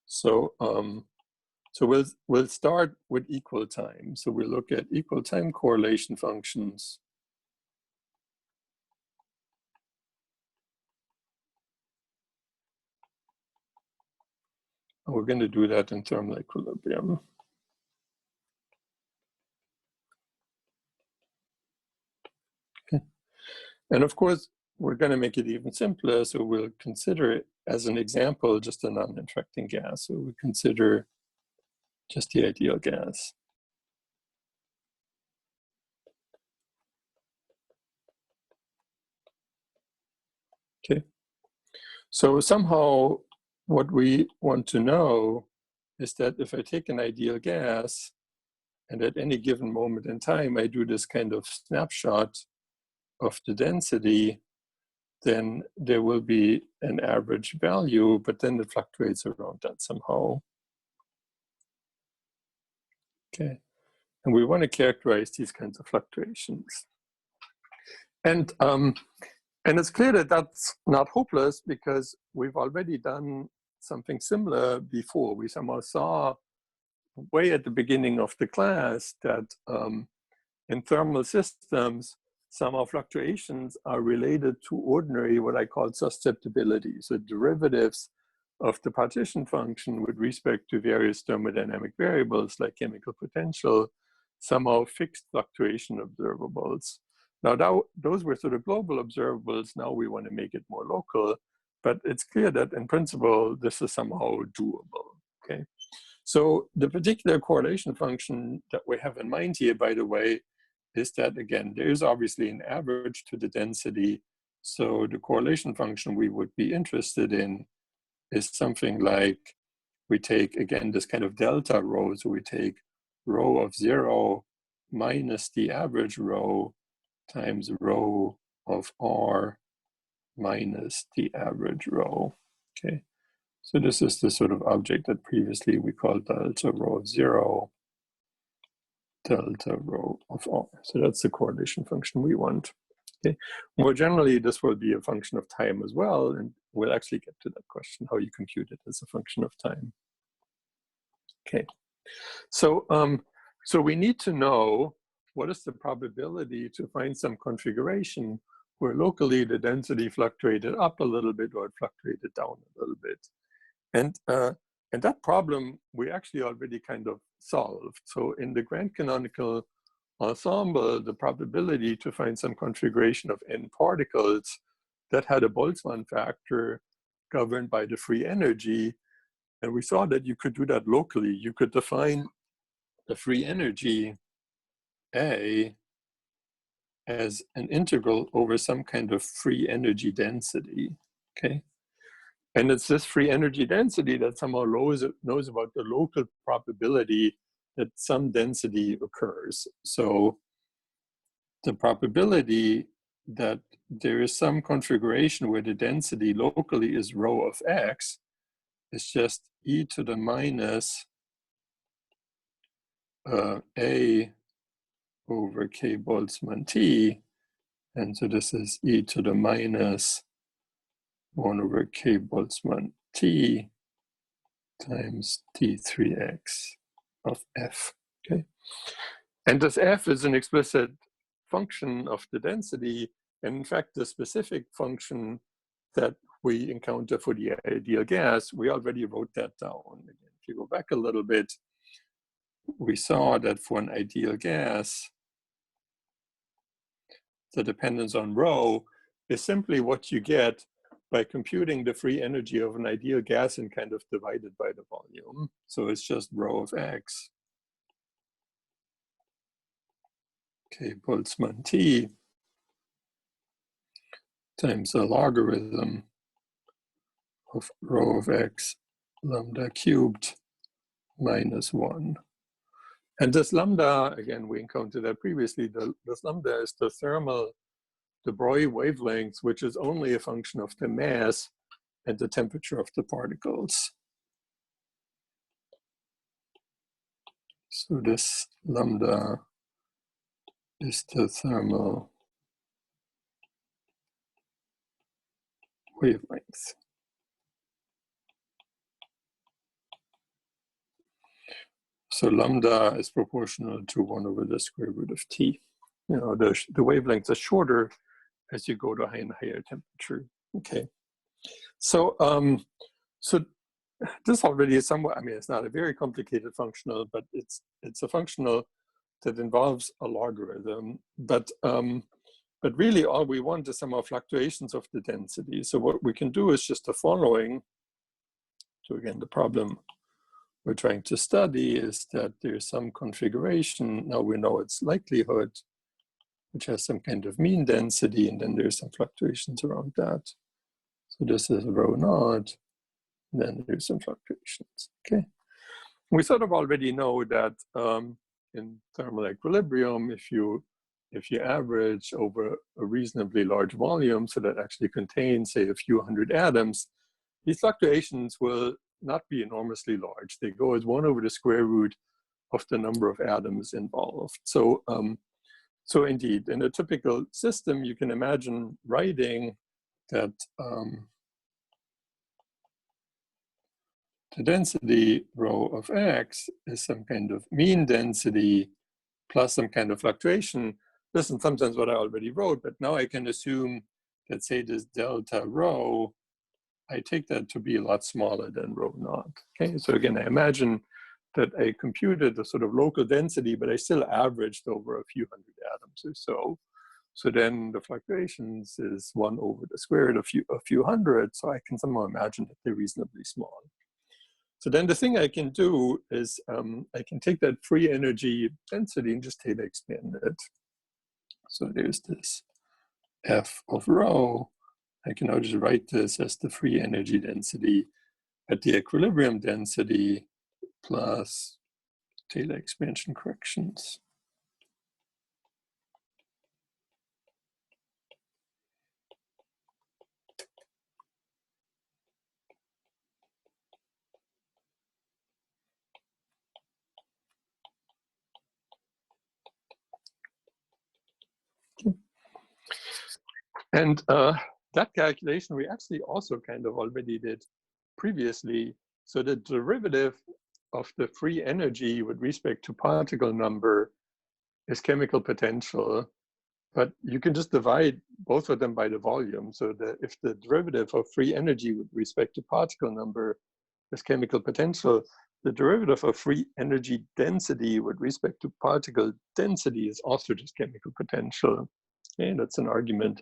So, so we'll start with equal time. So we'll look at equal time correlation functions. And we're going to do that in thermal equilibrium. Okay. And of course, we're going to make it even simpler. So we'll consider it as an example, just a non-interacting gas. So we consider just the ideal gas. Okay. So somehow what we want to know is that if I take an ideal gas and at any given moment in time, I do this kind of snapshot of the density, then there will be an average value, but then it fluctuates around that somehow. Okay. And we want to characterize these kinds of fluctuations. And it's clear that that's not hopeless because we've already done something similar before. We somehow saw way at the beginning of the class that in thermal systems, somehow fluctuations are related to ordinary, what I call susceptibility. So derivatives of the partition function with respect to various thermodynamic variables like chemical potential, somehow fixed fluctuation observables. Now, those were sort of global observables. Now we want to make it more local, but it's clear that in principle, this is somehow doable, okay? So the particular correlation function that we have in mind here, by the way, is that, again, there is obviously an average to the density. So the correlation function we would be interested in is something like, we take, again, this kind of delta rho. So we take rho of 0 minus the average rho times rho of r minus the average rho. Okay. So this is the sort of object that previously we called delta rho of 0, delta rho of r. So that's the correlation function we want. Okay. More generally, this will be a function of time as well, and we'll actually get to that question, how you compute it as a function of time. Okay. So, so we need to know what is the probability to find some configuration where locally the density fluctuated up a little bit or it fluctuated down a little bit. And that problem we actually already kind of solved. So in the grand canonical ensemble, the probability to find some configuration of n particles that had a Boltzmann factor governed by the free energy. And we saw that you could do that locally. You could define the free energy A as an integral over some kind of free energy density, okay? And it's this free energy density that somehow knows about the local probability that some density occurs. So the probability that there is some configuration where the density locally is rho of x is just e to the minus a over k Boltzmann t. And so this is e to the minus 1 over k Boltzmann t times t3x of f, okay? And this f is an explicit function of the density. And in fact, the specific function that we encounter for the ideal gas, we already wrote that down. Again, if you go back a little bit, we saw that for an ideal gas, the dependence on rho is simply what you get by computing the free energy of an ideal gas and kind of divided by the volume. So it's just rho of x, k Boltzmann T, times the logarithm of rho of x lambda cubed minus 1. And this lambda, again, we encountered that previously, this lambda is the thermal de Broglie wavelength, which is only a function of the mass and the temperature of the particles. So this lambda is the thermal wavelength. So lambda is proportional to 1 over the square root of T. You know, the wavelength is shorter as you go to higher and higher temperature. Okay. So, so this already is somewhat, I mean, it's not a very complicated functional, but it's a functional that involves a logarithm. But really all we want is somehow fluctuations of the density. So what we can do is just the following. So again, the problem we're trying to study is that there's some configuration. Now we know its likelihood, which has some kind of mean density, and then there's some fluctuations around that. So this is rho naught, then there's some fluctuations, okay? We sort of already know that in thermal equilibrium, if you average over a reasonably large volume, so that actually contains, say, a few hundred atoms, these fluctuations will not be enormously large. They go as 1 over the square root of the number of atoms involved. So, so indeed, in a typical system, you can imagine writing that the density rho of x is some kind of mean density plus some kind of fluctuation. This is sometimes what I already wrote, but now I can assume that, say, this delta rho, I take that to be a lot smaller than rho naught. Okay, so again, I imagine that I computed the sort of local density, but I still averaged over a few hundred atoms or so. So then the fluctuations is 1 over the square root of a few hundred, so I can somehow imagine that they're reasonably small. So then the thing I can do is I can take that free energy density and just Taylor expand it. So there's this f of rho. I can now just write this as the free energy density at the equilibrium density plus Taylor expansion corrections. And that calculation we actually also kind of already did previously. So the derivative of the free energy with respect to particle number is chemical potential, but you can just divide both of them by the volume. So that if the derivative of free energy with respect to particle number is chemical potential, the derivative of free energy density with respect to particle density is also just chemical potential. Okay, that's an argument.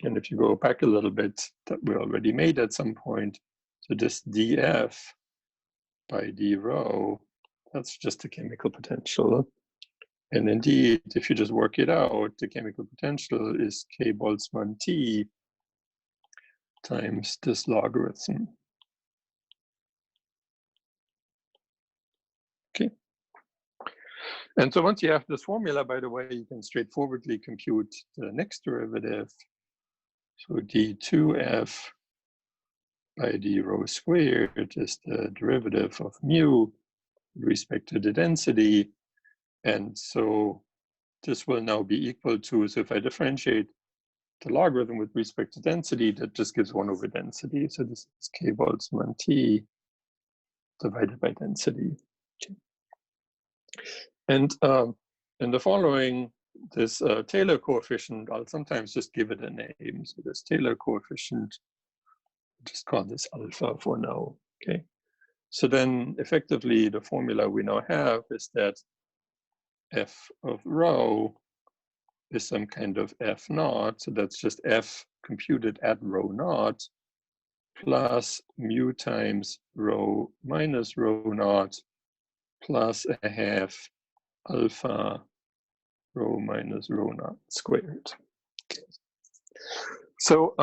And if you go back a little bit, that we already made at some point. So this dF by d rho, that's just the chemical potential. And indeed, if you just work it out, the chemical potential is k Boltzmann T times this logarithm. Okay. And so once you have this formula, by the way, you can straightforwardly compute the next derivative. So d2f by d rho squared is the derivative of mu with respect to the density. And so this will now be equal to, so if I differentiate the logarithm with respect to density, that just gives 1 over density. So this is k Boltzmann T divided by density. Okay. And in the following, this Taylor coefficient, I'll sometimes just give it a name. So this Taylor coefficient, just call this alpha for now, okay? So then effectively the formula we now have is that f of rho is some kind of f naught. So that's just f computed at rho naught plus mu times rho minus rho naught plus a half alpha rho minus rho naught squared. Okay. So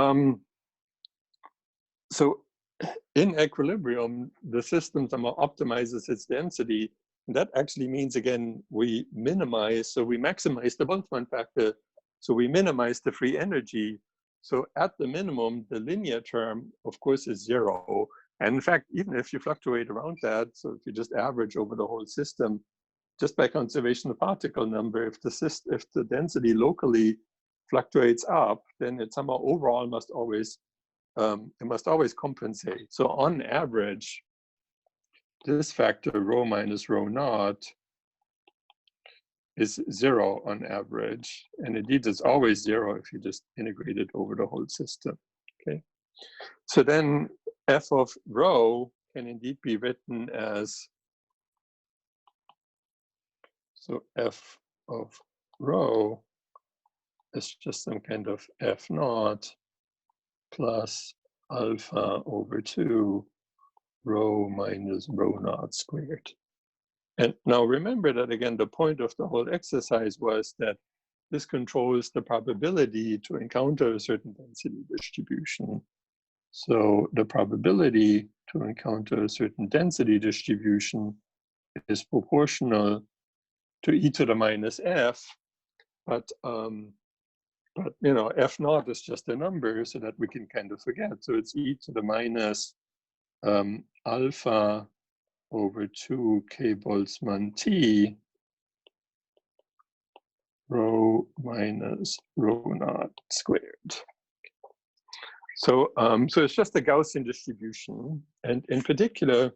in equilibrium, the system somehow optimizes its density. And that actually means, again, we minimize, so we maximize the Boltzmann factor. So we minimize the free energy. So at the minimum, the linear term, of course, is 0. And in fact, even if you fluctuate around that, so if you just average over the whole system, just by conservation of particle number, if the density locally fluctuates up, then it somehow overall must always compensate. So on average, this factor rho minus rho naught is 0 on average. And indeed, it's always 0 if you just integrate it over the whole system. Okay. So then f of rho can indeed be written as, so f of rho is just some kind of f naught plus alpha over 2 rho minus rho naught squared. And now remember that, again, the point of the whole exercise was that this controls the probability to encounter a certain density distribution. So the probability to encounter a certain density distribution is proportional to e to the minus f, but you know, f naught is just a number, so that we can kind of forget. So it's e to the minus alpha over 2 k Boltzmann t rho minus rho naught squared. So so it's just a Gaussian distribution, and in particular,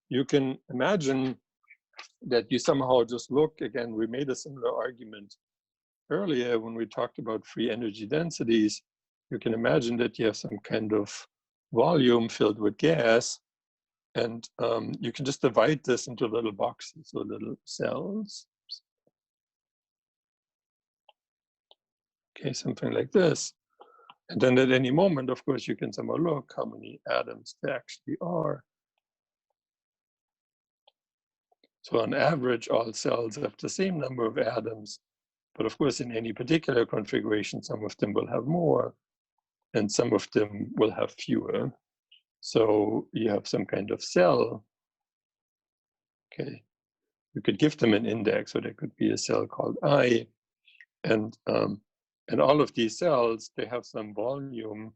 you can imagine that you somehow just look, again, we made a similar argument earlier when we talked about free energy densities. You can imagine that you have some kind of volume filled with gas, and you can just divide this into little boxes or little cells. Okay, something like this. And then at any moment, of course, you can somehow look how many atoms there actually are. So on average, all cells have the same number of atoms, but of course, in any particular configuration, some of them will have more and some of them will have fewer. So you have some kind of cell. Okay, you could give them an index, so there could be a cell called I, and all of these cells, they have some volume,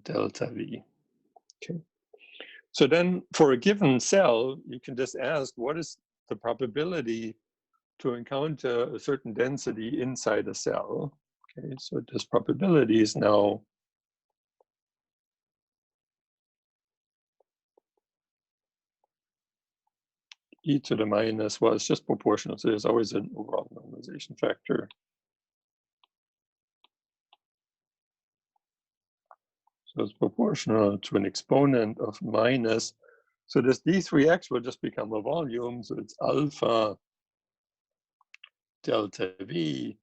delta V. Okay. So then for a given cell, you can just ask, what is the probability to encounter a certain density inside a cell? Okay, so this probability is now e to the minus, well, it's just proportional, so there's always an overall normalization factor. So it's proportional to an exponent of minus. So this D3x will just become a volume. So it's alpha delta V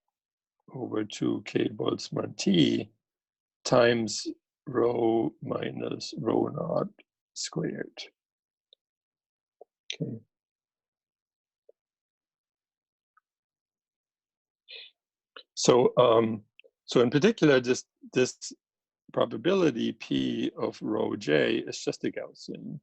over 2k Boltzmann T times rho minus rho naught squared. Okay. So so in particular, this probability P of rho J is just a Gaussian.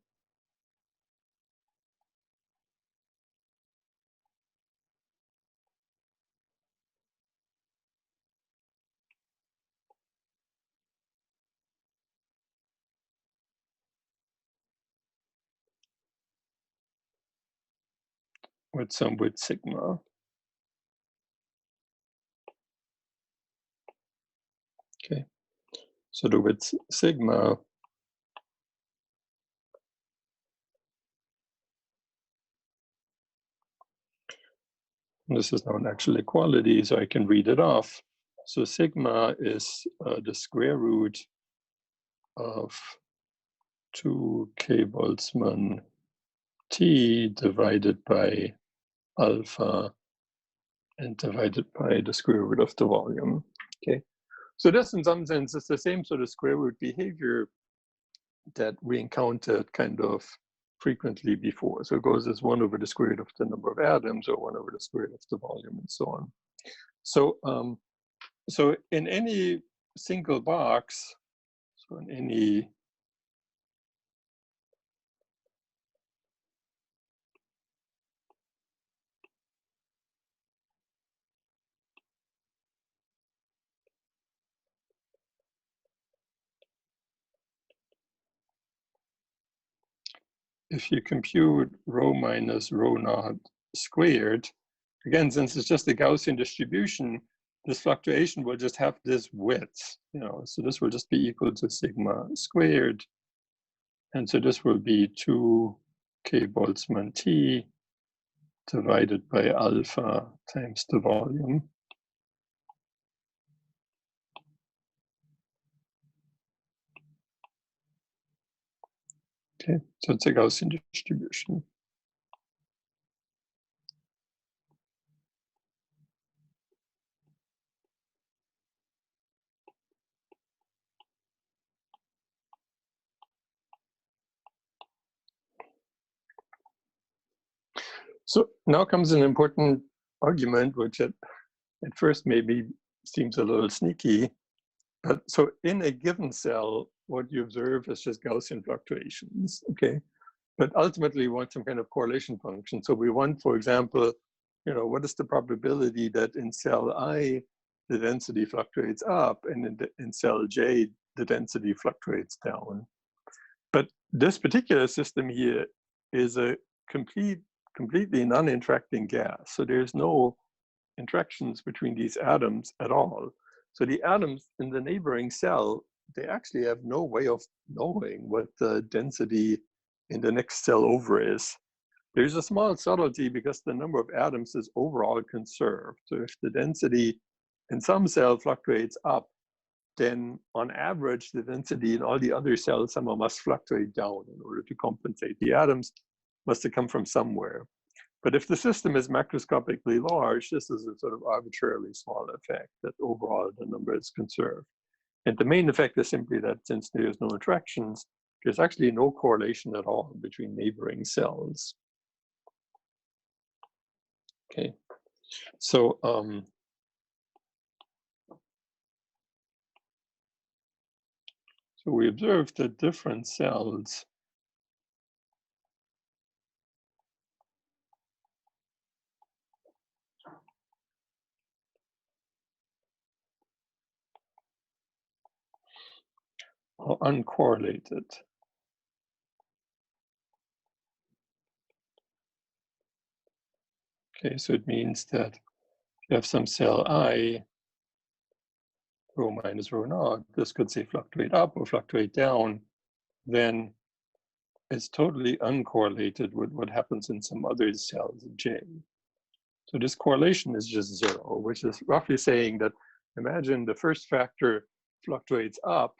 With some width sigma. Okay, so the width sigma this is now an actual equality, so I can read it off. So sigma is the square root of 2k Boltzmann T divided by alpha and divided by the square root of the volume. Okay, so this in some sense is the same sort of square root behavior that we encountered kind of frequently before. So it goes as 1 over the square root of the number of atoms, or 1 over the square root of the volume, and so on. So so in any single box, so in any if you compute rho minus rho naught squared, again, since it's just a Gaussian distribution, this fluctuation will just have this width, so this will just be equal to sigma squared. And so this will be 2k Boltzmann T divided by alpha times the volume. Okay, so it's a Gaussian distribution. So now comes an important argument, which at first maybe seems a little sneaky. But so in a given cell, what you observe is just Gaussian fluctuations, okay? But ultimately, we want some kind of correlation function. So we want, for example, what is the probability that in cell I, the density fluctuates up, and in cell J, the density fluctuates down. But this particular system here is a completely non-interacting gas. So there's no interactions between these atoms at all. So the atoms in the neighboring cell, they actually have no way of knowing what the density in the next cell over is. There's a small subtlety because the number of atoms is overall conserved. So if the density in some cell fluctuates up, then on average, the density in all the other cells somehow must fluctuate down in order to compensate. The atoms must have come from somewhere. But if the system is macroscopically large, this is a sort of arbitrarily small effect that overall the number is conserved. And the main effect is simply that since there's no interactions, there's actually no correlation at all between neighboring cells. Okay, so so we observed that different cells are uncorrelated. Okay, so it means that you have some cell I, rho minus rho naught, this could say fluctuate up or fluctuate down, then it's totally uncorrelated with what happens in some other cells in J. So this correlation is just 0, which is roughly saying that imagine the first factor fluctuates up,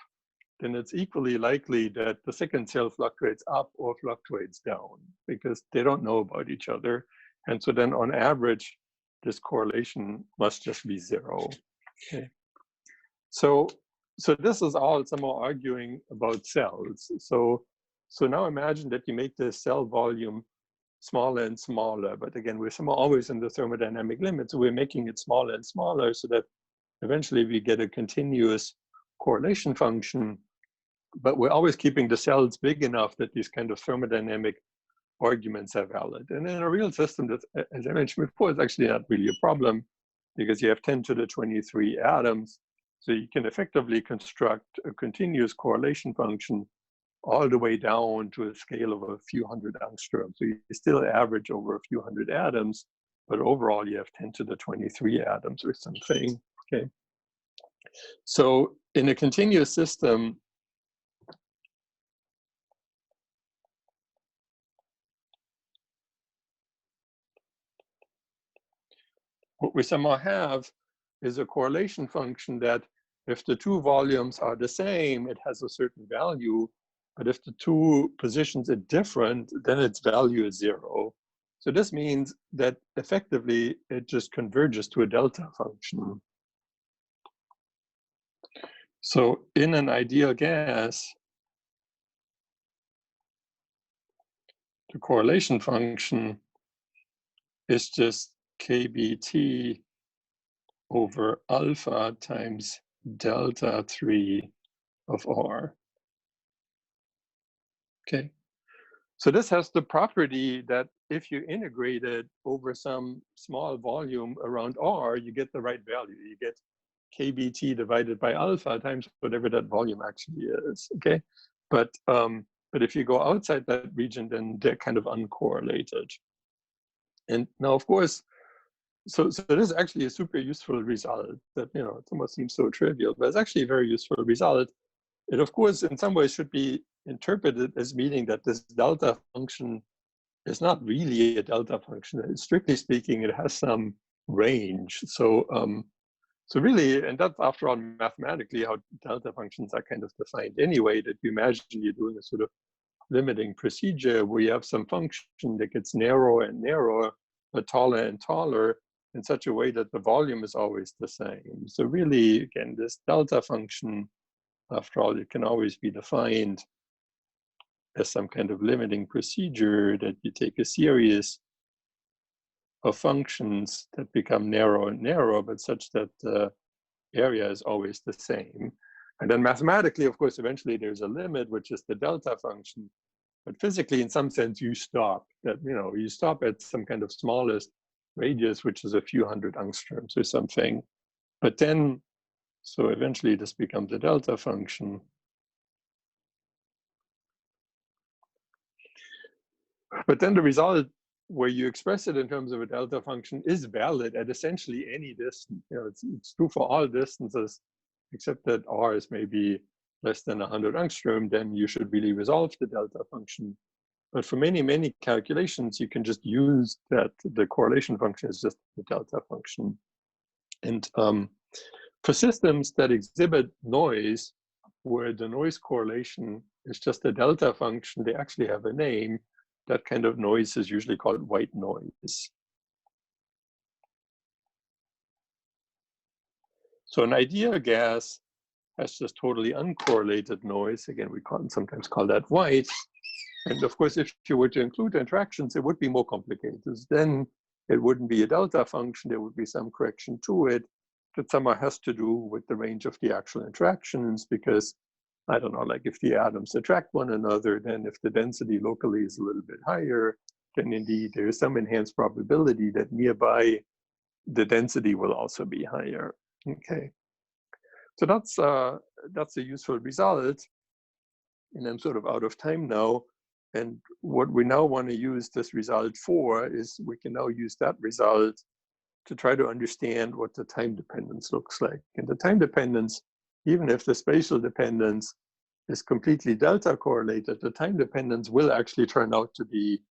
then it's equally likely that the second cell fluctuates up or fluctuates down because they don't know about each other. And so then on average, this correlation must just be 0. Okay. So this is all somehow arguing about cells. So now imagine that you make the cell volume smaller and smaller, but again, we're somehow always in the thermodynamic limit, so we're making it smaller and smaller so that eventually we get a continuous correlation function, but we're always keeping the cells big enough that these kind of thermodynamic arguments are valid. And in a real system, that, as I mentioned before, is actually not really a problem because you have 10 to the 23 atoms, so you can effectively construct a continuous correlation function all the way down to a scale of a few hundred angstroms. So you still average over a few hundred atoms, but overall you have 10 to the 23 atoms or something, okay? So in a continuous system, what we somehow have is a correlation function that if the two volumes are the same, it has a certain value, but if the two positions are different, then its value is 0. So this means that effectively it just converges to a delta function. So in an ideal gas, the correlation function is just kBt over alpha times delta 3 of R. Okay. So this has the property that if you integrate it over some small volume around R, you get the right value. You get kBt divided by alpha times whatever that volume actually is, okay? But if you go outside that region, then they're kind of uncorrelated. And now, of course, so this is actually a super useful result that, you know, it almost seems so trivial, but it's actually a very useful result. It, of course, in some ways should be interpreted as meaning that this delta function is not really a delta function. Strictly speaking, it has some range. So really, and that's after all mathematically how delta functions are kind of defined anyway, that you imagine you're doing a sort of limiting procedure where you have some function that gets narrower and narrower, but taller and taller in such a way that the volume is always the same. So really, again, this delta function, after all, it can always be defined as some kind of limiting procedure that you take a series of functions that become narrow and narrow, but such that the area is always the same. And then mathematically, of course, eventually there's a limit, which is the delta function. But physically, in some sense, you stop. That, you know, you stop at some kind of smallest radius, which is a few hundred angstroms or something. But then, so eventually this becomes a delta function. But then the result where you express it in terms of a delta function is valid at essentially any distance. You know, it's true for all distances, except that R is maybe less than 100 angstrom, then you should really resolve the delta function. But for many, many calculations, you can just use that the correlation function is just the delta function. And for systems that exhibit noise, where the noise correlation is just a delta function, they actually have a name. That kind of noise is usually called white noise. So an ideal gas has just totally uncorrelated noise. Again, we sometimes call that white. And of course, if you were to include interactions, it would be more complicated. Then it wouldn't be a delta function. There would be some correction to it that somehow has to do with the range of the actual interactions, because I don't know, like if the atoms attract one another, then if the density locally is a little bit higher, then indeed there is some enhanced probability that nearby the density will also be higher. Okay, so that's a useful result. And I'm sort of out of time now. And what we now want to use this result for is we can now use that result to try to understand what the time dependence looks like. And the time dependence, even if the spatial dependence is completely delta correlated, the time dependence will actually turn out to be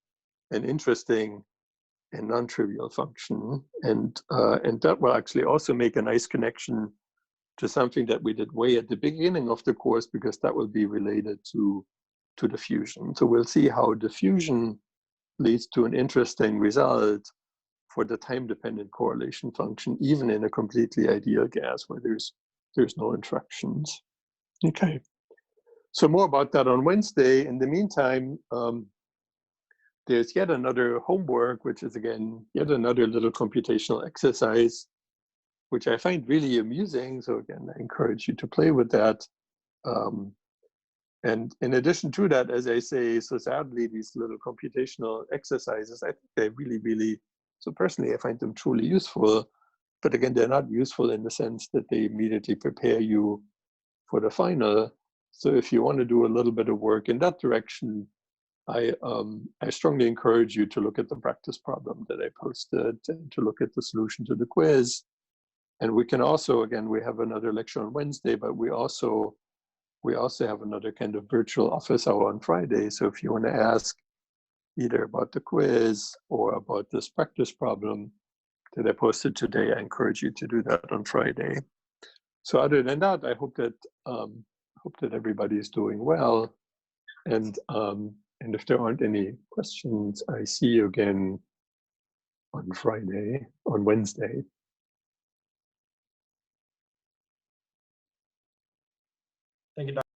an interesting and non-trivial function. And that will actually also make a nice connection to something that we did way at the beginning of the course, because that will be related to diffusion. So we'll see how diffusion leads to an interesting result for the time-dependent correlation function, even in a completely ideal gas where there's no interactions. Okay, so more about that on Wednesday. In the meantime, there's yet another homework, which is again yet another little computational exercise, which I find really amusing. So again, I encourage you to play with that. And in addition to that, as I say, so sadly, these little computational exercises, I think they really, really, so personally, I find them truly useful. But again, they're not useful in the sense that they immediately prepare you for the final. So if you want to do a little bit of work in that direction, I strongly encourage you to look at the practice problem that I posted and to look at the solution to the quiz. And we can also, again, we have another lecture on Wednesday, but we also have another kind of virtual office hour on Friday. So if you want to ask either about the quiz or about this practice problem that I posted today, I encourage you to do that on Friday. So other than that, I hope that everybody is doing well. And if there aren't any questions, I see you again on Wednesday. Thank you,